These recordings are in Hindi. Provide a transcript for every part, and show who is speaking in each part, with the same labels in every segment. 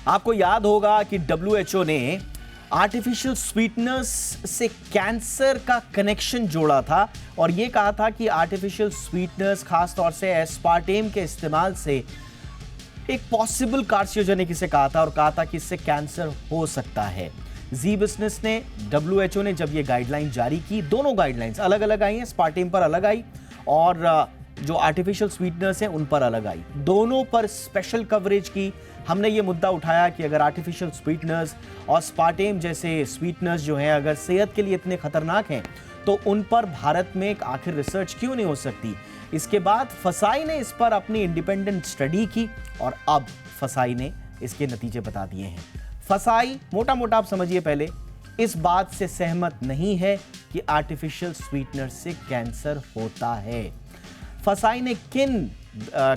Speaker 1: आपको याद होगा कि डब्ल्यूएचओ ने आर्टिफिशियल स्वीटनर्स से कैंसर का कनेक्शन जोड़ा था और यह कहा था कि आर्टिफिशियल स्वीटनर्स खासतौर से एस्पार्टेम के इस्तेमाल से एक पॉसिबल कार्सिनोजेनिक इसे कहा था और कहा था कि इससे कैंसर हो सकता है। जी बिजनेस ने डब्ल्यूएचओ ने जब ये गाइडलाइन जारी की, दोनों गाइडलाइंस अलग अलग आई हैं, एस्पार्टेम पर अलग आई और जो आर्टिफिशियल स्वीटनर्स हैं उन पर अलग आई, दोनों पर स्पेशल कवरेज की। हमने ये मुद्दा उठाया कि अगर आर्टिफिशियल स्वीटनर्स और एस्पार्टेम जैसे स्वीटनर्स जो हैं अगर सेहत के लिए इतने खतरनाक हैं तो उन पर भारत में एक आखिर रिसर्च क्यों नहीं हो सकती। इसके बाद फसाई ने इस पर अपनी इंडिपेंडेंट स्टडी की और अब फसाई ने इसके नतीजे बता दिए हैं। फसाई मोटा मोटा आप समझिए पहले इस बात से सहमत नहीं है कि आर्टिफिशियल स्वीटनर से कैंसर होता है। फसाई ने किन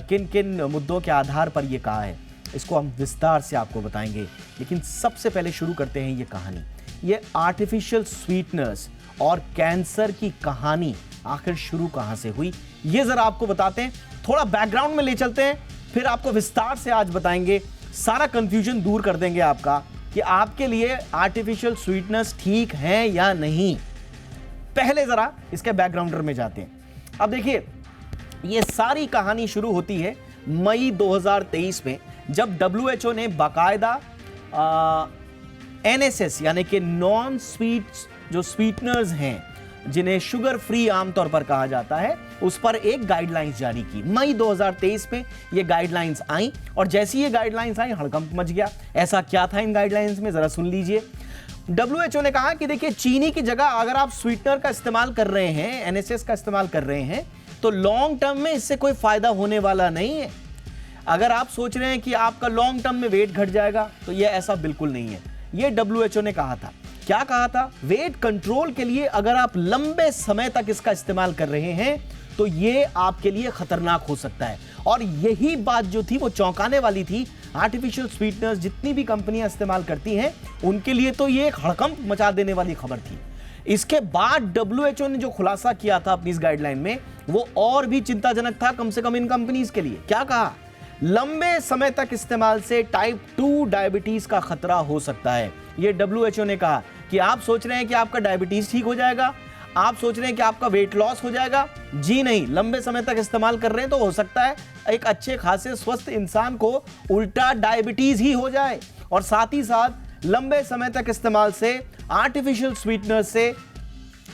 Speaker 1: किन मुद्दों के आधार पर यह कहा है इसको हम विस्तार से आपको बताएंगे, लेकिन सबसे पहले शुरू करते हैं ये कहानी। ये आर्टिफिशियल स्वीटनर्स और कैंसर की कहानी आखिर शुरू कहां से हुई ये जरा आपको बताते हैं, थोड़ा बैकग्राउंड में ले चलते हैं, फिर आपको विस्तार से आज बताएंगे, सारा कंफ्यूजन दूर कर देंगे आपका कि आपके लिए आर्टिफिशियल स्वीटनर्स ठीक हैं या नहीं। पहले जरा इसके बैकग्राउंडर में जाते हैं। अब देखिए ये सारी कहानी शुरू होती है मई 2023 में जब डब्ल्यूएचओ ने बाकायदा एनएसएस यानी कि नॉन स्वीट्स जो स्वीटनर्स हैं जिन्हें शुगर फ्री आमतौर पर कहा जाता है उस पर एक गाइडलाइंस जारी की। मई 2023 में ये गाइडलाइंस आई और जैसी ये गाइडलाइंस आई हड़कंप मच गया। ऐसा क्या था इन गाइडलाइंस में जरा सुन लीजिए। डब्ल्यूएचओ ने कहा कि देखिए चीनी की जगह अगर आप स्वीटनर का इस्तेमाल कर रहे हैं, एनएसएस का इस्तेमाल कर रहे हैं तो लॉन्ग टर्म में इससे कोई फायदा होने वाला नहीं है। अगर आप सोच रहे हैं कि आपका लॉन्ग टर्म में वेट घट जाएगा तो यह ऐसा बिल्कुल नहीं है। यह डब्ल्यूएचओ ने कहा था। क्या कहा था? वेट कंट्रोल के लिए अगर आप लंबे समय तक इसका इस्तेमाल कर रहे हैं तो यह आपके लिए खतरनाक हो सकता है। और यही बात जो थी वो चौंकाने वाली थी। आर्टिफिशियल स्वीटनर्स जितनी भी कंपनियां इस्तेमाल करती हैं उनके लिए तो यह एक हड़कंप मचा देने वाली खबर थी। इसके बाद डब्ल्यूएचओ ने जो खुलासा किया था अपनी इस गाइडलाइन में वो और भी चिंताजनक था, कम से कम इन कंपनीज के लिए। क्या कहा? लंबे समय तक इस्तेमाल से टाइप 2 डायबिटीज का खतरा हो सकता है। यह डब्ल्यूएचओ ने कहा कि आप सोच रहे हैं कि आपका डायबिटीज ठीक हो जाएगा, आप सोच रहे हैं कि आपका वेट लॉस हो जाएगा। जी नहीं, लंबे समय तक इस्तेमाल कर रहे हैं तो हो सकता है एक अच्छे खासे स्वस्थ इंसान को उल्टा डायबिटीज ही हो जाए। और साथ ही साथ लंबे समय तक इस्तेमाल से आर्टिफिशियल स्वीटनर से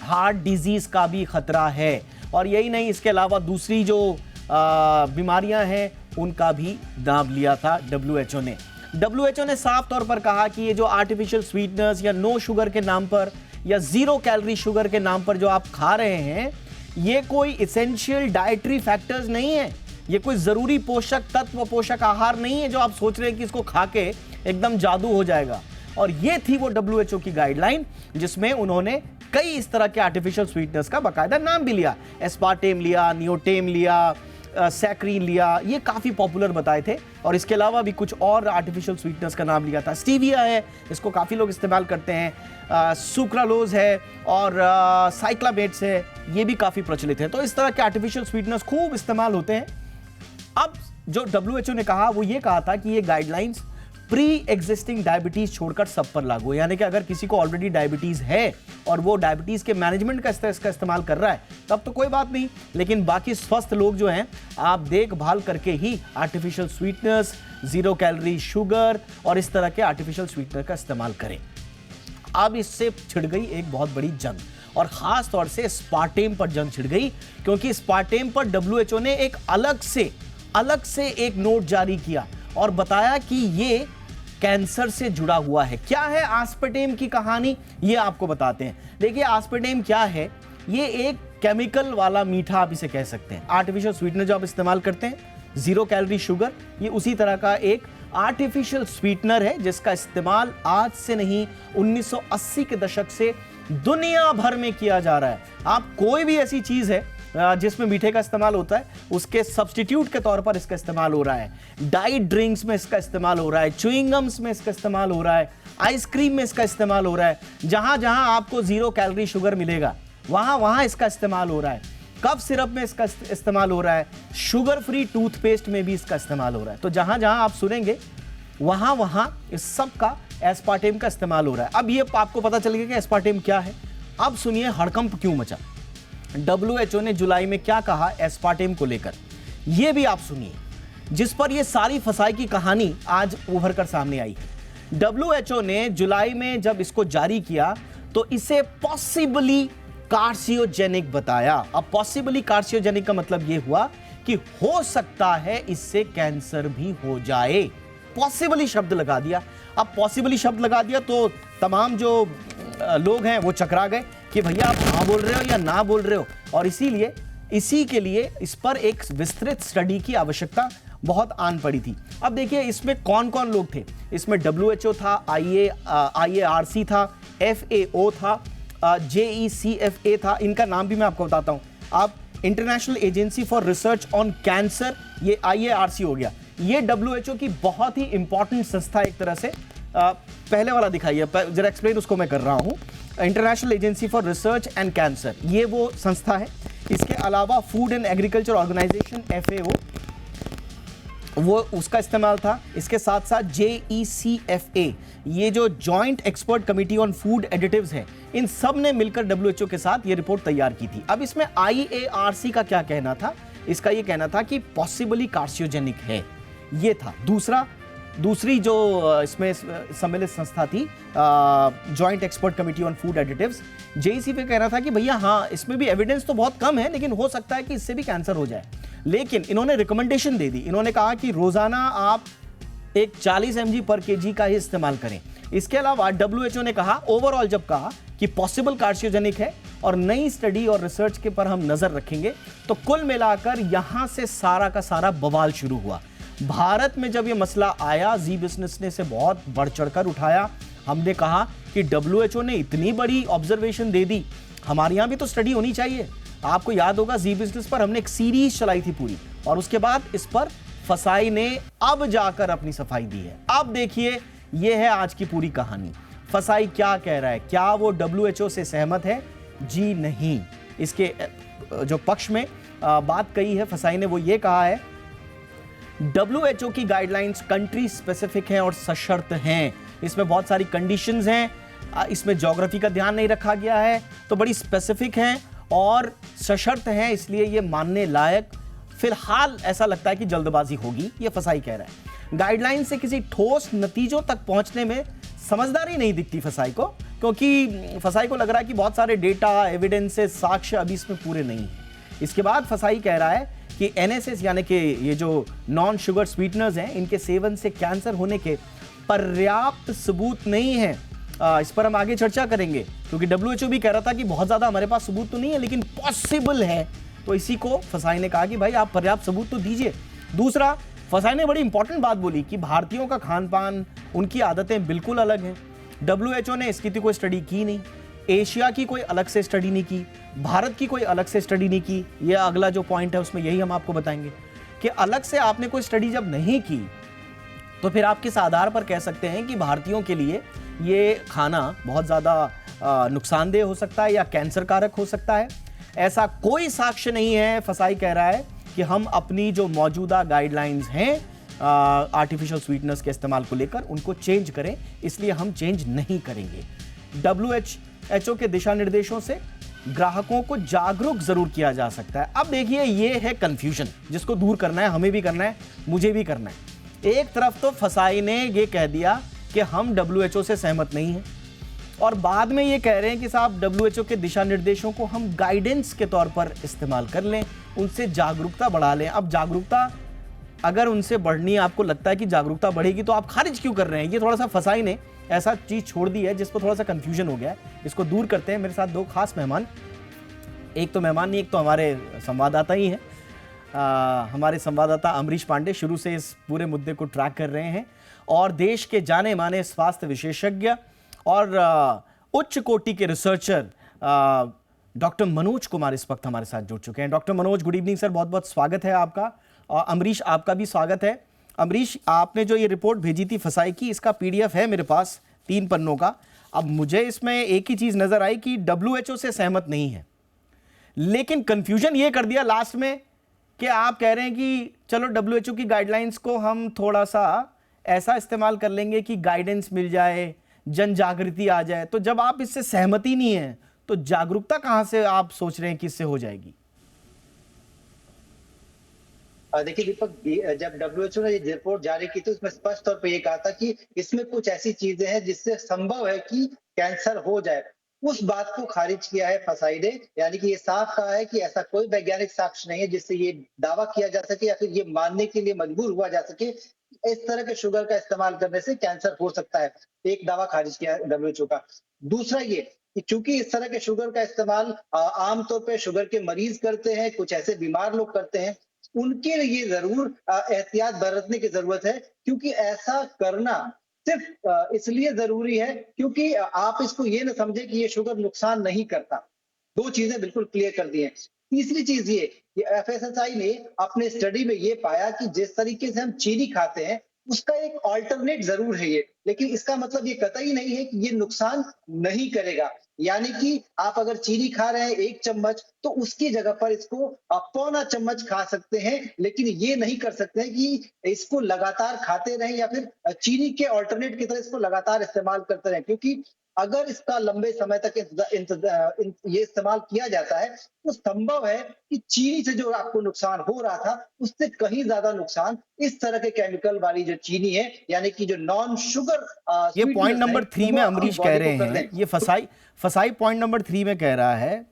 Speaker 1: हार्ट डिजीज का भी खतरा है। और यही नहीं, इसके अलावा दूसरी जो बीमारियां हैं उनका भी नाम लिया था डब्ल्यूएचओ ने। डब्ल्यूएचओ ने साफ तौर पर कहा कि ये जो आर्टिफिशियल स्वीटनर्स या नो शुगर के नाम पर या जीरो कैलोरी शुगर के नाम पर जो आप खा रहे हैं ये कोई इसेंशियल डाइटरी फैक्टर्स नहीं है, ये कोई जरूरी पोषक तत्व पोषक आहार नहीं है जो आप सोच रहे हैं कि इसको खा के एकदम जादू हो जाएगा। और ये थी वो डब्ल्यूएचओ की गाइडलाइन जिसमें उन्होंने कई इस तरह के आर्टिफिशियल स्वीटनर्स का बाकायदा नाम भी लिया। एस्पार्टेम लिया, नियोटेम लिया, सैक्रीन लिया, ये काफ़ी पॉपुलर बताए थे। और इसके अलावा भी कुछ और आर्टिफिशियल स्वीटनर्स का नाम लिया था। स्टीविया है, इसको काफ़ी लोग इस्तेमाल करते हैं, सुक्रालोज है और साइक्लामेट्स है, ये भी काफ़ी प्रचलित है। तो इस तरह के आर्टिफिशियल स्वीटनर्स खूब इस्तेमाल होते हैं। अब जो डब्ल्यूएचओ ने कहा वो ये कहा था कि ये गाइडलाइंस प्री एग्जिस्टिंग डायबिटीज छोड़कर सब पर लागू है। यानी कि अगर किसी को ऑलरेडी डायबिटीज है और वो डायबिटीज के मैनेजमेंट का इसका इस्तेमाल कर रहा है तब तो कोई बात नहीं, लेकिन बाकी स्वस्थ लोग जो हैं आप देखभाल करके ही artificial sweeteners, zero calorie sugar और इस तरह के आर्टिफिशियल स्वीटनर का इस्तेमाल करें। अब इससे छिड़ गई एक बहुत बड़ी जंग और खास तौर से एस्पार्टेम पर जंग छिड़ गई, क्योंकि एस्पार्टेम पर डब्ल्यूएचओ ने एक अलग से एक नोट जारी किया और बताया कि ये कैंसर से जुड़ा हुआ है। क्या है आस्पार्टेम की कहानी, ये आपको बताते हैं। देखिए आस्पार्टेम क्या है, ये एक केमिकल वाला मीठा आप इसे कह सकते हैं। आर्टिफिशियल स्वीटनर जो आप इस्तेमाल करते हैं, जीरो कैलोरी शुगर, ये उसी तरह का एक आर्टिफिशियल स्वीटनर है जिसका इस्तेमाल आज से नहीं 1980 के दशक से दुनिया भर में किया जा रहा है। आप कोई भी ऐसी चीज है जिसमें मीठे का इस्तेमाल होता है उसके सब्स्टिट्यूट के तौर पर इसका इस्तेमाल हो रहा है। डाइट ड्रिंक्स में इसका इस्तेमाल हो रहा है, च्युइंगम्स में इसका इस्तेमाल हो रहा है, आइसक्रीम में इसका इस्तेमाल हो रहा है। जहां जहां आपको जीरो कैलोरी शुगर मिलेगा वहां वहां इसका इस्तेमाल हो रहा है। कफ सिरप में इसका इस्तेमाल हो रहा है, शुगर फ्री टूथपेस्ट में भी इसका इस्तेमाल हो रहा है। तो जहां जहां आप सुनेंगे वहां वहां इस सब का एस्पार्टेम का इस्तेमाल हो रहा है। अब ये आपको पता चल गया कि एस्पार्टेम क्या है। अब सुनिए हड़कंप क्यों मचा। WHO ने जुलाई में क्या कहा एस्पार्टेम को लेकर, ये भी आप सुनिए, जिस पर ये सारी फसाई की कहानी आज उभर कर सामने आई है। WHO ने जुलाई में जब इसको जारी किया तो इसे पॉसिबली कार्सियोजेनिक बताया। अब पॉसिबली कार्सियोजेनिक का मतलब यह हुआ कि हो सकता है इससे कैंसर भी हो जाए। पॉसिबली शब्द लगा दिया। अब पॉसिबली शब्द लगा दिया तो तमाम जो लोग हैं वो चकरा गए कि भैया आप हाँ बोल रहे हो या ना बोल रहे हो, और इसीलिए इसी के लिए इस पर एक विस्तृत स्टडी की आवश्यकता बहुत आन पड़ी थी। अब देखिए इसमें कौन कौन लोग थे। इसमें WHO था, IARC था, FAO था, JECFA था। इनका नाम भी मैं आपको बताता हूं। आप international Agency for research on cancer, ये IARC हो गया। ये WHO की बहुत ही इंपॉर्टेंट संस्था एक तरह से। पहले वाला दिखाइए, जरा एक्सप्लेन उसको मैं कर रहा हूं। International Agency for Research and Cancer, ये वो संस्था है। इसके अलावा Food and Agriculture Organization FAO, वो उसका इस्तेमाल था। इसके साथ साथ JECFA, ये जो joint expert committee on food additives है, इन सब ने मिलकर WHO के साथ ये रिपोर्ट तैयार की थी। अब इसमें IARC का क्या कहना था? इसका ये कहना था कि पॉसिबली कार्सियोजेनिक है, ये था। दूसरी जो इसमें सम्मिलित संस्था थी, joint expert committee on food additives, JECFA पे कहना था कि भैया हाँ, इसमें भी एविडेंस तो बहुत कम है, लेकिन हो सकता है कि इससे भी कैंसर हो जाए। लेकिन इन्होंने रिकमेंडेशन दे दी। इन्होंने कहा कि रोजाना आप एक 40 mg पर kg का ही इस्तेमाल करें। इसके अलावा WHO ने कहा, ओवरऑल जब कहा कि पॉसिबल कार्सियोजेनिक है और नई स्टडी और रिसर्च के पर हम नजर रखेंगे, तो कुल मिलाकर यहां से सारा का सारा बवाल शुरू हुआ। भारत में जब यह मसला आया, जी बिजनेस ने इसे बहुत बढ़ चढ़कर उठाया। हमने कहा कि WHO ने इतनी बड़ी ऑब्जर्वेशन दे दी, हमारे यहां भी तो स्टडी होनी चाहिए। आपको याद होगा जी बिजनेस पर हमने एक सीरीज चलाई थी पूरी, और उसके बाद इस पर फसाई ने अब जाकर अपनी सफाई दी है। अब देखिए यह है आज की पूरी कहानी। फसाई क्या कह रहा है? क्या वो WHO से सहमत है? जी नहीं। इसके जो पक्ष में बात कही है फसाई ने, वो ये कहा है WHO की गाइडलाइंस कंट्री स्पेसिफिक हैं और सशर्त हैं। इसमें बहुत सारी कंडीशंस हैं, इसमें ज्योग्राफी का ध्यान नहीं रखा गया है, तो बड़ी स्पेसिफिक हैं और सशर्त हैं, इसलिए ये मानने लायक फिलहाल ऐसा लगता है कि जल्दबाजी होगी, ये फसाई कह रहा है। गाइडलाइन से किसी ठोस नतीजों तक पहुंचने में समझदारी नहीं दिखती फसाई को, क्योंकि फसाई को लग रहा है कि बहुत सारे डेटा, एविडेंसेस, साक्ष्य अभी इसमें पूरे नहीं हैं। इसके बाद फसाई कह रहा है कि NSS यानी कि ये जो नॉन शुगर स्वीटनर्स हैं, इनके सेवन से कैंसर होने के पर्याप्त सबूत नहीं है। इस पर हम आगे चर्चा करेंगे, क्योंकि WHO भी कह रहा था कि बहुत ज़्यादा हमारे पास सबूत तो नहीं है, लेकिन पॉसिबल है। तो इसी को फसाई ने कहा कि भाई आप पर्याप्त सबूत तो दीजिए। दूसरा, फसाई ने बड़ी इंपॉर्टेंट बात बोली कि भारतीयों का खान पान, उनकी आदतें बिल्कुल अलग हैं। WHO ने इसकी तो कोई स्टडी की नहीं, एशिया की कोई अलग से स्टडी नहीं की, भारत की कोई अलग से स्टडी नहीं की। यह अगला जो पॉइंट है उसमें यही हम आपको बताएंगे कि अलग से आपने कोई स्टडी जब नहीं की, तो फिर आप किस आधार पर कह सकते हैं कि भारतीयों के लिए ये खाना बहुत ज़्यादा नुकसानदेह हो सकता है या कैंसर कारक हो सकता है? ऐसा कोई साक्ष्य नहीं है। फसाई कह रहा है कि हम अपनी जो मौजूदा गाइडलाइंस हैं आर्टिफिशियल स्वीटनर्स के इस्तेमाल को लेकर, उनको चेंज करें, इसलिए हम चेंज नहीं करेंगे। WHO के दिशा निर्देशों से ग्राहकों को जागरूक जरूर किया जा सकता है। अब देखिए ये है कंफ्यूजन, जिसको दूर करना है, हमें भी करना है, मुझे भी करना है। एक तरफ तो फसाई ने ये कह दिया कि हम WHO से सहमत नहीं हैं, और बाद में ये कह रहे हैं कि साहब WHO के दिशा निर्देशों को हम गाइडेंस के तौर पर इस्तेमाल कर लें, उनसे जागरूकता बढ़ा लें। अब जागरूकता अगर उनसे बढ़नी, आपको लगता है कि जागरूकता बढ़ेगी, तो आप खारिज क्यों कर रहे हैं? ये थोड़ा सा फसाई ने ऐसा चीज छोड़ दी है जिस पर थोड़ा सा कंफ्यूजन हो गया है। इसको दूर करते हैं। मेरे साथ दो खास मेहमान, एक तो मेहमान नहीं, एक तो हमारे संवाददाता ही हैं। हमारे संवाददाता अमरीश पांडे शुरू से इस पूरे मुद्दे को ट्रैक कर रहे हैं, और देश के जाने माने स्वास्थ्य विशेषज्ञ और उच्च कोटि के रिसर्चर डॉक्टर मनोज कुमार इस वक्त हमारे साथ जुड़ चुके हैं। Doctor Manoj, good evening sir, बहुत बहुत स्वागत है आपका। और अमरीश, आपका भी स्वागत है। अमरीश, आपने जो ये रिपोर्ट भेजी थी फसाई की, इसका PDF है मेरे पास 3 पन्नों का। अब मुझे इसमें एक ही चीज नजर आई कि WHO से सहमत नहीं है, लेकिन कंफ्यूजन ये कर दिया लास्ट में कि आप कह रहे हैं कि चलो WHO की गाइडलाइंस को हम थोड़ा सा ऐसा इस्तेमाल कर लेंगे कि गाइडेंस मिल जाए, जन जागृति आ जाए। तो जब आप इससे सहमति नहीं है तो जागरूकता कहां से आप सोच रहे हैं कि इससे हो जाएगी?
Speaker 2: देखिए दीपक, जब डब्ल्यूएचओ ने ये रिपोर्ट जारी की थी उसमें स्पष्ट तौर पे ये कहा था कि इसमें कुछ ऐसी चीजें हैं जिससे संभव है कि कैंसर हो जाए। उस बात को खारिज किया है फसाई ने, यानी कि ये साफ कहा है कि ऐसा कोई वैज्ञानिक साक्ष्य नहीं है जिससे ये दावा किया जा सके या फिर ये मानने के लिए मजबूर हुआ जा सके इस तरह के शुगर का इस्तेमाल करने से कैंसर हो सकता है। एक दावा खारिज किया है डब्ल्यूएचओ का। दूसरा ये कि चूंकि इस तरह के शुगर का इस्तेमाल आमतौर पर शुगर के मरीज करते हैं, कुछ ऐसे बीमार लोग करते हैं, उनके लिए जरूर एहतियात बरतने की जरूरत है, क्योंकि ऐसा करना सिर्फ इसलिए जरूरी है क्योंकि आप इसको ये ना समझे कि ये शुगर नुकसान नहीं करता। दो चीजें बिल्कुल क्लियर कर दी हैं। तीसरी चीज ये एफएसएसआई ने अपने स्टडी में ये पाया कि जिस तरीके से हम चीनी खाते हैं उसका एक ऑल्टरनेट जरूर है ये, लेकिन इसका मतलब ये कतई नहीं है कि ये नुकसान नहीं करेगा। यानी कि आप अगर चीनी खा रहे हैं 1 चम्मच तो उसकी जगह पर इसको पौना चम्मच खा सकते हैं, लेकिन ये नहीं कर सकते हैं कि इसको लगातार खाते रहें या फिर चीनी के ऑल्टरनेट की तरह इसको लगातार इस्तेमाल करते रहें, क्योंकि अगर इसका लंबे समय तक ये इस्तेमाल किया जाता है तो संभव है कि चीनी से जो आपको नुकसान हो रहा था उससे कहीं ज्यादा नुकसान इस तरह के केमिकल वाली जो चीनी है, यानी कि जो नॉन शुगर
Speaker 1: ये पॉइंट नंबर 3 में अमरीश कह रहे हैं, ये फसाई पॉइंट नंबर 3 में कह रहा है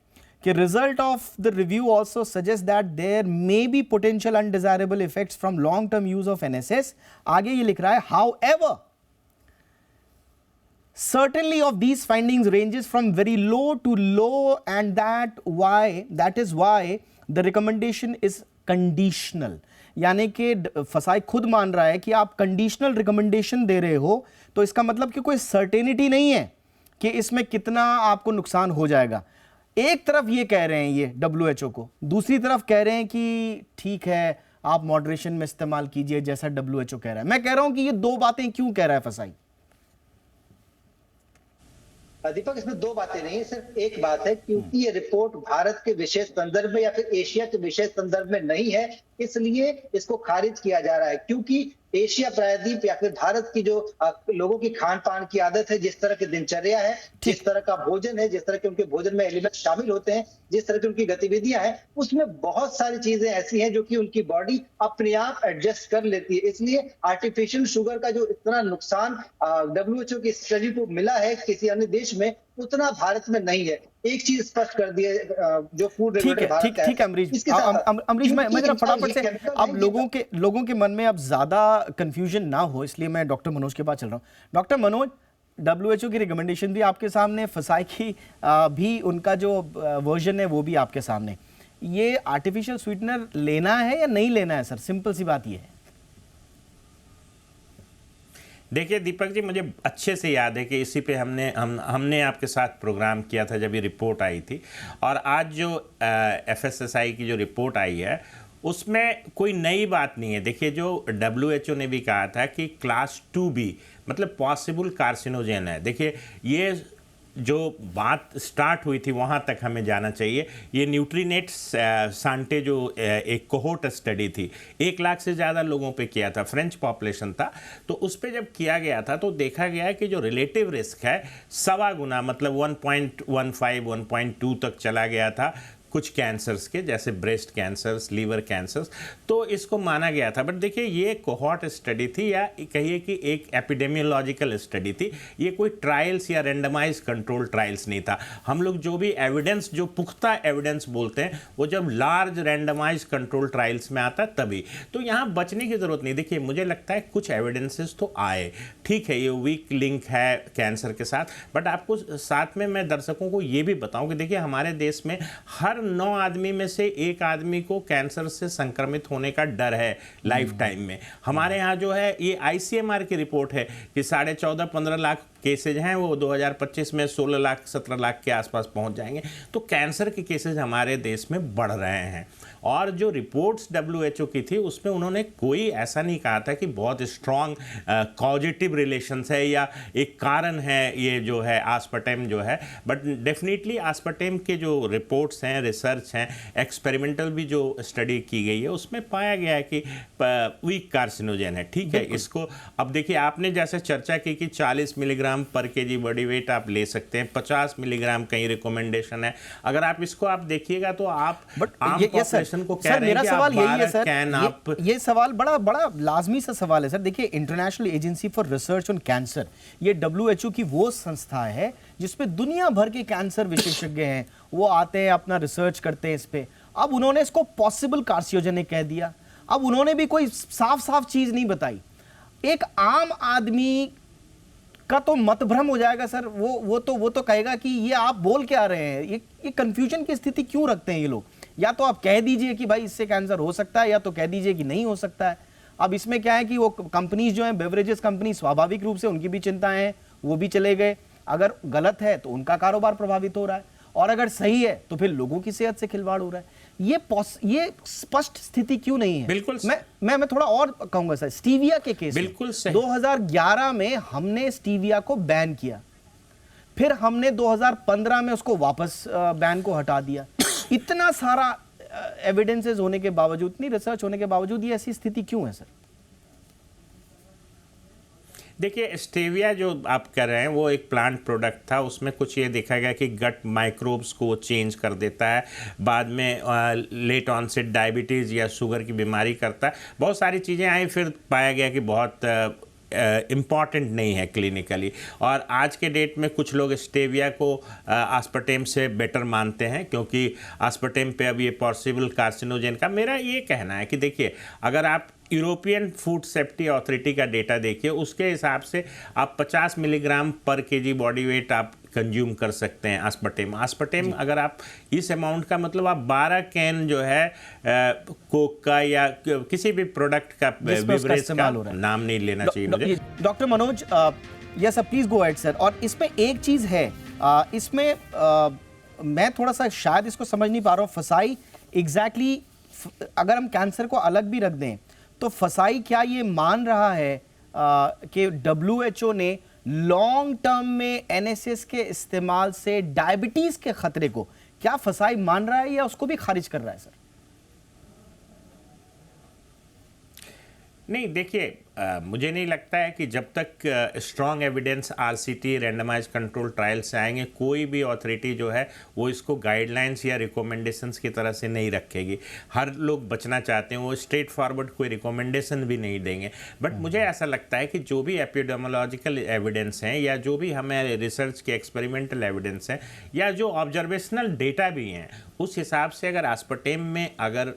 Speaker 1: कि result of the review also suggest that there may be potential undesirable effects from long term use of NSS. आगे ये लिख रहा है, however certainly of these findings ranges from very low to low, and that is why the recommendation is conditional। यानी कि फसाई खुद मान रहा है कि आप कंडीशनल रिकमेंडेशन दे रहे हो तो इसका मतलब कि कोई सर्टेनिटी नहीं है कि इसमें कितना आपको नुकसान हो जाएगा। एक तरफ ये कह रहे हैं ये डब्ल्यूएचओ को, दूसरी तरफ कह रहे हैं कि ठीक है आप मॉडरेशन में इस्तेमाल कीजिए जैसा डब्ल्यूएचओ कह रहा है। मैं कह रहा हूं कि ये दो बातें क्यों कह रहा है फसाई?
Speaker 2: दीपक, इसमें दो बातें नहीं है, सिर्फ एक बात है, क्योंकि ये रिपोर्ट भारत के विशेष संदर्भ में या फिर एशिया के विशेष संदर्भ में नहीं है, इसलिए इसको खारिज किया जा रहा है। क्योंकि एशिया प्रायद्वीप या फिर भारत की जो लोगों की खान पान की आदत है, जिस तरह की दिनचर्या है, जिस तरह का भोजन है, जिस तरह के उनके भोजन में एलिमेंट शामिल होते हैं, जिस तरह की उनकी गतिविधियां हैं, उसमें बहुत सारी चीजें ऐसी हैं जो कि उनकी बॉडी अपने आप एडजस्ट कर लेती है। इसलिए आर्टिफिशियल शुगर का जो इतना नुकसान डब्ल्यूएचओ की स्टडी को मिला है किसी अन्य देश में, उतना भारत में नहीं है। एक चीज स्पष्ट कर दी है जो फूड रेगुलेटर
Speaker 1: ठीक है अमरीश, मैं जरा फटाफट से अब लोगों के मन में अब ज्यादा कंफ्यूजन ना हो, इसलिए मैं डॉक्टर मनोज के पास चल रहा हूं। डॉक्टर मनोज, डब्ल्यूएचओ की रिकमेंडेशन भी आपके सामने, फसाई की भी उनका जो वर्जन है वो भी आपके सामने। ये आर्टिफिशियल स्वीटनर लेना है या नहीं लेना है सर? सिंपल सी बात ये है।
Speaker 3: देखिए दीपक जी, मुझे अच्छे से याद है कि इसी पे हमने आपके साथ प्रोग्राम किया था जब ये रिपोर्ट आई थी, और आज जो एफएसएसआई की जो रिपोर्ट आई है उसमें कोई नई बात नहीं है। देखिए, जो डब्ल्यूएचओ ने भी कहा था कि क्लास 2B मतलब पॉसिबल कार्सिनोजेन है। देखिए, ये जो बात स्टार्ट हुई थी वहाँ तक हमें जाना चाहिए। ये न्यूट्रीनेट सांटे जो एक कोहोर्ट स्टडी थी, 1 लाख से ज़्यादा लोगों पे किया था, फ्रेंच पॉपुलेशन था, तो उस पर जब किया गया था तो देखा गया कि जो रिलेटिव रिस्क है 1.25 गुना, मतलब 1.15 1.2 तक चला गया था कुछ कैंसर्स के, जैसे ब्रेस्ट कैंसर्स, लीवर कैंसर्स, तो इसको माना गया था। बट देखिए, ये कोहॉर्ट स्टडी थी या कहिए कि एक एपिडेमियोलॉजिकल स्टडी थी, ये कोई ट्रायल्स या रेंडमाइज कंट्रोल ट्रायल्स नहीं था। हम लोग जो भी एविडेंस, जो पुख्ता एविडेंस बोलते हैं, वो जब लार्ज रेंडमाइज कंट्रोल ट्रायल्स में आता है तभी। तो यहाँ बचने की ज़रूरत नहीं। देखिए, मुझे लगता है कुछ एविडेंसेस तो आए, ठीक है, ये वीक लिंक है कैंसर के साथ, बट आपको साथ में मैं दर्शकों को ये भी बताऊँ कि देखिए, हमारे देश में हर 9 आदमी में से 1 आदमी को कैंसर से संक्रमित होने का डर है लाइफ टाइम में। हमारे यहाँ जो है, ये आईसीएमआर की रिपोर्ट है कि 14.5-15 लाख केसेज हैं वो 2025 में 16 लाख 17 लाख के आसपास पहुंच जाएंगे। तो कैंसर के केसेज हमारे देश में बढ़ रहे हैं। और जो रिपोर्ट्स WHO की थी उसमें उन्होंने कोई ऐसा नहीं कहा था कि बहुत स्ट्रॉन्ग कॉजेटिव रिलेशंस है या एक कारण है ये जो है आस्पर्टेम जो है, बट डेफिनेटली आस्पर्टेम के जो रिपोर्ट्स हैं, रिसर्च हैं, एक्सपेरिमेंटल भी जो स्टडी की गई है उसमें पाया गया है कि वीक कार्सिनोजन है। ठीक है, इसको अब देखिए आपने जैसे चर्चा की कि 40 मिलीग्राम पर केजी बॉडी वेट आप ले सकते हैं, 50 मिलीग्राम कहीं रिकमेंडेशन है। अगर आप इसको आप देखिएगा तो आप आम पॉपुलेशन को कह रहे हैं कि आप 12 कैन आप
Speaker 1: ये सवाल बड़ा लाजमी सा सवाल है सर। देखिए international Agency for research on cancer, ये WHO की वो संस्था है जिसमें दुनिया भर के कैंसर विशेषज्ञ हैं, वो आते हैं अपना रिसर्च करते हैं इस पे। अब उन्होंने इसको पॉसिबल कार्सिनोजेनिक कह दिया। अब उन्होंने भी कोई साफ साफ चीज नहीं बताई। एक आम आदमी का तो मतभ्रम हो जाएगा सर। वो तो कहेगा कि ये आप बोल क्या रहे हैं, ये कंफ्यूजन की स्थिति क्यों रखते हैं ये लोग। या तो आप कह दीजिए कि भाई इससे कैंसर हो सकता है, या तो कह दीजिए कि नहीं हो सकता है। अब इसमें क्या है कि वो कंपनीज जो हैं, बेवरेजेस कंपनी, स्वाभाविक रूप से उनकी भी चिंताएं हैं, वो भी चले गए। अगर गलत है तो उनका कारोबार प्रभावित हो रहा है, और अगर सही है तो फिर लोगों की सेहत से खिलवाड़ हो रहा है। ये स्पष्ट स्थिति क्यों नहीं है?
Speaker 3: बिल्कुल।
Speaker 1: मैं थोड़ा और कहूंगा सर, स्टीविया के केस
Speaker 3: बिल्कुल सही।
Speaker 1: 2011 में हमने स्टीविया को बैन किया, फिर हमने 2015 में उसको वापस बैन को हटा दिया। इतना सारा एविडेंसेस होने के बावजूद, इतनी रिसर्च होने के बावजूद ये ऐसी स्थिति क्यों है सर?
Speaker 3: देखिए स्टेविया जो आप कर रहे हैं वो एक प्लांट प्रोडक्ट था, उसमें कुछ ये देखा गया कि गट माइक्रोब्स को चेंज कर देता है, बाद में लेट ऑनसेट डायबिटीज़ या शुगर की बीमारी करता है, बहुत सारी चीज़ें आई, फिर पाया गया कि बहुत इम्पॉर्टेंट नहीं है क्लिनिकली। और आज के डेट में कुछ लोग स्टेविया को आस्पर्टेम से बेटर मानते हैं, क्योंकि आस्पर्टेम पे अब ये पॉसिबल कार्सिनोजन का। मेरा ये कहना है कि देखिए अगर आप यूरोपियन फूड सेफ्टी अथॉरिटी का डेटा देखिए, उसके हिसाब से आप 50 मिलीग्राम पर केजी बॉडी वेट आप कंज्यूम कर सकते हैं आस्पर्टेम। अगर आप इस अमाउंट का मतलब आप 12 कैन जो है कोक का या किसी भी प्रोडक्ट का बेवरेज का नाम नहीं लेना चाहिए मुझे।
Speaker 1: Doctor Manoj, yes sir, please go ahead sir. और इसमें एक चीज है, इसमें मैं थोड़ा सा शायद इसको समझ नहीं पा रहा हूँ। फसाई एग्जैक्टली अगर हम कैंसर को अलग भी रख दें तो फसाई क्या ये मान रहा है कि WHO ने लॉन्ग टर्म में NSAIDs के इस्तेमाल से डायबिटीज के खतरे को क्या फसाई मान रहा है, या उसको भी खारिज कर रहा है सर?
Speaker 3: नहीं, देखिए मुझे नहीं लगता है कि जब तक strong evidence RCT randomise control trial से आएंगे, कोई भी अथॉरिटी जो है वो इसको गाइडलाइंस या रिकमेंडेशंस की तरह से नहीं रखेगी। हर लोग बचना चाहते हैं, वो स्ट्रेट फॉरवर्ड कोई रिकमेंडेशन भी नहीं देंगे। बट मुझे ऐसा लगता है कि जो भी एपिडेमोलॉजिकल एविडेंस हैं, या जो भी हमें रिसर्च के एक्सपेरिमेंटल एविडेंस हैं, या जो ऑब्जर्वेशनल डेटा भी हैं, उस हिसाब से अगर आस्पर्टेम में अगर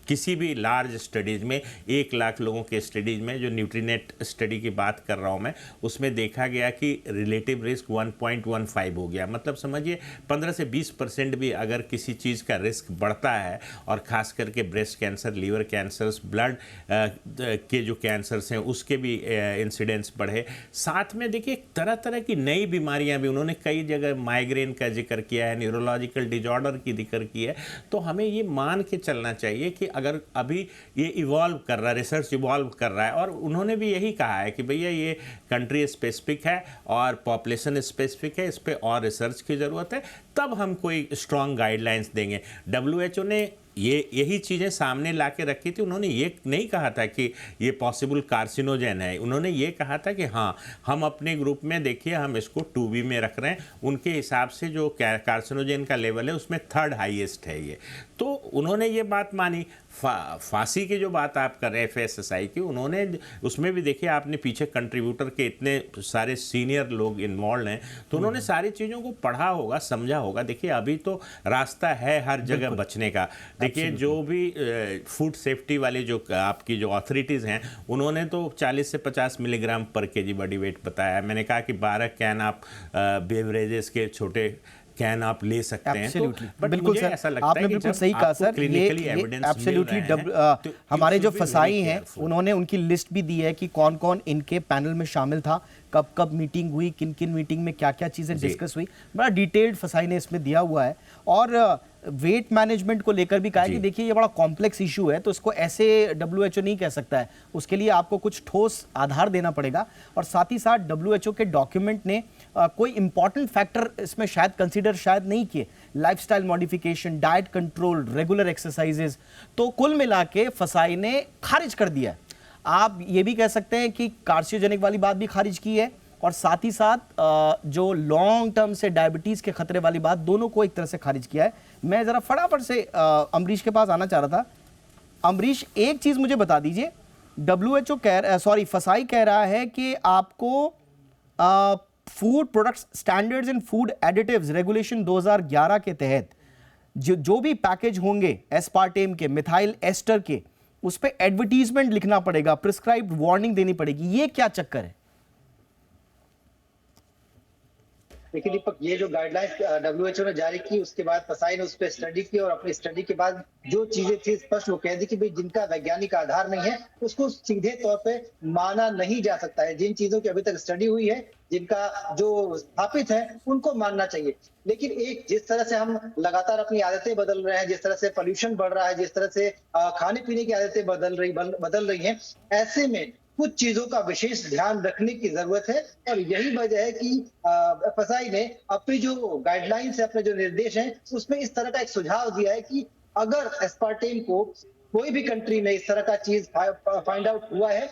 Speaker 3: किसी भी लार्ज स्टडीज़ में 1 लाख लोगों के स्टडीज़ में, जो न्यूट्रीनेट स्टडी की बात कर रहा हूँ मैं, उसमें देखा गया कि रिलेटिव रिस्क 1.15 हो गया। मतलब समझिए 15 से 20% भी अगर किसी चीज़ का रिस्क बढ़ता है, और ख़ास करके breast cancer, liver cancers, blood के जो कैंसर्स हैं उसके भी इंसिडेंट्स बढ़े। साथ में देखिए तरह तरह की नई बीमारियाँ भी, उन्होंने कई जगह माइग्रेन का जिक्र किया है, न्यूरोलॉजिकल डिजॉर्डर की जिक्र की है। तो हमें ये मान के चलना चाहिए कि अगर अभी ये इवॉल्व कर रहा है, रिसर्च इवॉल्व कर रहा है, और उन्होंने भी यही कहा है कि भैया ये कंट्री स्पेसिफिक है और पॉपुलेशन स्पेसिफिक है, इस पे और रिसर्च की ज़रूरत है, तब हम कोई स्ट्रॉन्ग गाइडलाइंस देंगे। WHO ने यही चीज़ें सामने ला के रखी थी। उन्होंने ये नहीं कहा था कि ये पॉसिबल कार्सिनोजन है, उन्होंने ये कहा था कि हाँ हम अपने ग्रुप में देखिए हम इसको 2B में रख रहे हैं, उनके हिसाब से जो कार्सिनोजन का लेवल है उसमें 3rd हाईएस्ट है ये। तो उन्होंने ये बात मानी। फांसी की जो बात आप कर रहे हैं FSSAI की, उन्होंने उसमें भी देखिए आपने पीछे कंट्रीब्यूटर के इतने सारे सीनियर लोग इन्वॉल्व हैं, तो उन्होंने सारी चीज़ों को पढ़ा होगा, समझा होगा। देखिए अभी तो रास्ता है हर जगह बचने का। देखिए जो भी फूड सेफ्टी वाली जो आपकी जो अथॉरिटीज़ हैं, उन्होंने तो 40 से 50 मिलीग्राम पर केजी बॉडी वेट बताया। मैंने कहा कि 12 कैन आप बेवरेजेस के छोटे कैन आप ले सकते हैं।
Speaker 1: Absolutely.
Speaker 3: बट
Speaker 1: बिल्कुल
Speaker 3: मुझे
Speaker 1: सर,
Speaker 3: ऐसा लगता
Speaker 1: आपने
Speaker 3: है कि
Speaker 1: बिल्कुल
Speaker 3: जब
Speaker 1: सही कहा
Speaker 3: आपको
Speaker 1: सर।
Speaker 3: clinically
Speaker 1: ये
Speaker 3: evidence मिल
Speaker 1: एब्सोल्युटली
Speaker 3: रहे हैं, तो you
Speaker 1: हमारे जो
Speaker 3: should be very
Speaker 1: फसाई हैं
Speaker 3: careful.
Speaker 1: उन्होंने उनकी लिस्ट भी दी है कि कौन कौन इनके पैनल में शामिल था, कब कब मीटिंग हुई, किन किन मीटिंग में क्या क्या चीज़ें
Speaker 3: जी।
Speaker 1: डिस्कस हुई, बड़ा डिटेल्ड फसाई ने इसमें दिया हुआ है। और वेट मैनेजमेंट को लेकर भी कहा है कि
Speaker 3: जी।
Speaker 1: देखिए ये बड़ा कॉम्प्लेक्स इशू है, तो इसको ऐसे WHO नहीं कह सकता है, उसके लिए आपको कुछ ठोस आधार देना पड़ेगा। और साथ ही साथ WHO के डॉक्यूमेंट ने कोई इंपॉर्टेंट फैक्टर इसमें शायद कंसीडर शायद नहीं किए, lifestyle modification, diet control, regular exercises, तो कुल मिला के फसाई ने खारिज कर दिया है। आप ये भी कह सकते हैं कि कार्सियोजेनिक वाली बात भी खारिज की है, और साथ ही साथ जो लॉन्ग टर्म से डायबिटीज के खतरे वाली बात, दोनों को एक तरह से खारिज किया है। मैं जरा फटाफट से अमरीश के पास आना चाह रहा था। अमरीश, एक चीज मुझे बता दीजिए, फसाई कह रहा है कि आपको food products standards and food additives regulation 2011 के तहत जो भी पैकेज होंगे एस्पार्टेम के, मिथाइल एस्टर के, उस पे एडवर्टीजमेंट लिखना पड़ेगा, प्रिस्क्राइब्ड वार्निंग देनी पड़ेगी। ये क्या चक्कर है?
Speaker 2: देखिए दीपक, ये जो गाइडलाइंस WHO ने जारी की, उसके बाद फसाई ने उस पर स्टडी की, और अपनी स्टडी के बाद जो चीजें थी स्पष्ट वो कह दी कि भाई जिनका वैज्ञानिक आधार नहीं है उसको सीधे तौर पे माना नहीं जा सकता है। जिन चीजों की अभी तक स्टडी हुई है, जिनका जो स्थापित है, उनको मानना चाहिए। लेकिन एक जिस तरह से हम लगातार अपनी आदतें बदल रहे हैं, जिस तरह से पोल्यूशन बढ़ रहा है, जिस तरह से खाने पीने की आदतें बदल रही हैं, ऐसे में कुछ चीजों का विशेष ध्यान रखने की जरूरत है। और यही वजह है कि फसाई ने अपनी जो गाइडलाइंस है, अपने जो निर्देश हैं, उसमें इस तरह का एक सुझाव दिया है कि अगर एस्पार्टेम को कोई भी कंट्री में इस तरह का चीज फाइंड आउट हुआ है,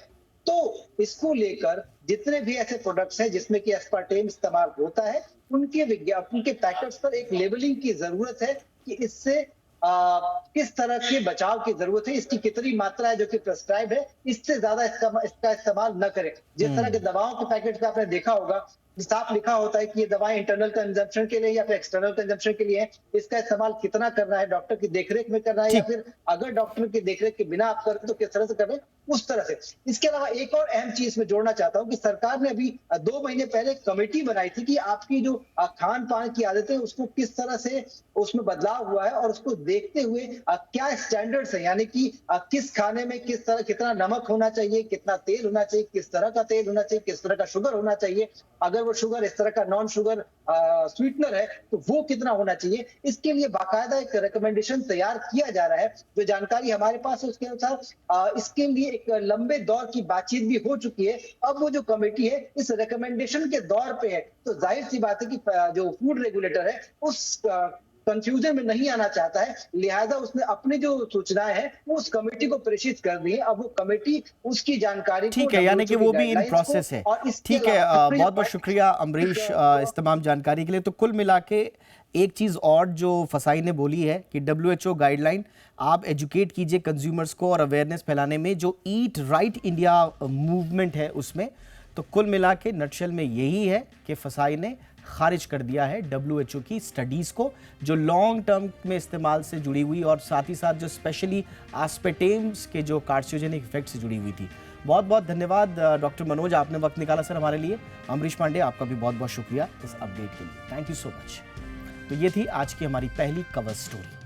Speaker 2: तो इसको लेकर जितने भी ऐसे प्रोडक्ट्स हैं जिसमें कि एस्पार्टेम इस्तेमाल होता है, उनके विज्ञापन के पैकेट्स पर एक लेबलिंग की जरूरत है कि इससे किस तरह के बचाव की जरूरत है, इसकी कितनी मात्रा है जो कि प्रेस्क्राइब है, इससे ज्यादा इसका इस्तेमाल न करें। जिस तरह के दवाओं के पैकेट पे आपने देखा होगा, साफ लिखा होता है कि ये दवाएं इंटरनल कंजम्पशन के लिए या फिर एक्सटर्नल कंजम्पशन के लिए है, इसका इस्तेमाल कितना करना है, डॉक्टर की देखरेख में करना है, या फिर अगर डॉक्टर की देखरेख के बिना आप करें तो किस तरह से करें, उस तरह से। इसके अलावा एक और अहम चीज में जोड़ना चाहता हूं कि सरकार ने अभी 2 महीने पहले एक कमेटी बनाई थी कि आपकी जो खान पान की आदतें, उसको किस तरह से उसमें बदलाव हुआ है, और उसको देखते हुए क्या स्टैंडर्ड्स है, यानी कि किस खाने में किस तरह, कितना नमक होना चाहिए, कितना तेल होना चाहिए, किस तरह का तेल होना चाहिए, किस तरह का शुगर होना चाहिए, अगर वो शुगर इस तरह का नॉन शुगर स्वीटनर है तो वो कितना होना चाहिए। इसके लिए बाकायदा एक रिकमेंडेशन तैयार किया जा रहा है। जो जानकारी हमारे पास है उसके अनुसार इसके लिए एक लंबे दौर की बातचीत भी हो चुकी है। अब वो जो कमेटी है इस रिकमेंडेशन के दौर पे है, तो जाहिर सी बात है कि जो फूड रेगुलेटर है उस कंफ्यूजन में नहीं आना चाहता है, लिहाजा उसने अपनी जो सूचनाएं हैं वो उस कमेटी को प्रेषित कर दी है। अब वो कमेटी उसकी जानकारी
Speaker 1: ठीक है, यानी कि वो भी इन प्रोसेस है। ठीक है, बहुत बहुत शुक्रिया अमरीश इस तमाम जानकारी के लिए। तो कुल मिला के एक चीज़ और जो फसाई ने बोली है कि WHO गाइडलाइन आप एजुकेट कीजिए कंज्यूमर्स को, और अवेयरनेस फैलाने में जो ईट राइट इंडिया मूवमेंट है उसमें। तो कुल मिला के नटशेल में यही है कि फसाई ने खारिज कर दिया है WHO की स्टडीज़ को, जो लॉन्ग टर्म में इस्तेमाल से जुड़ी हुई और साथ ही साथ जो स्पेशली आस्पेटेम्स के जो कार्सियोजेनिक इफेक्ट से जुड़ी हुई थी। बहुत बहुत धन्यवाद डॉक्टर मनोज, आपने वक्त निकाला सर हमारे लिए। अमरीश पांडे, आपका भी बहुत बहुत शुक्रिया इस अपडेट के लिए। Thank you so much. तो ये थी आज की हमारी पहली कवर स्टोरी।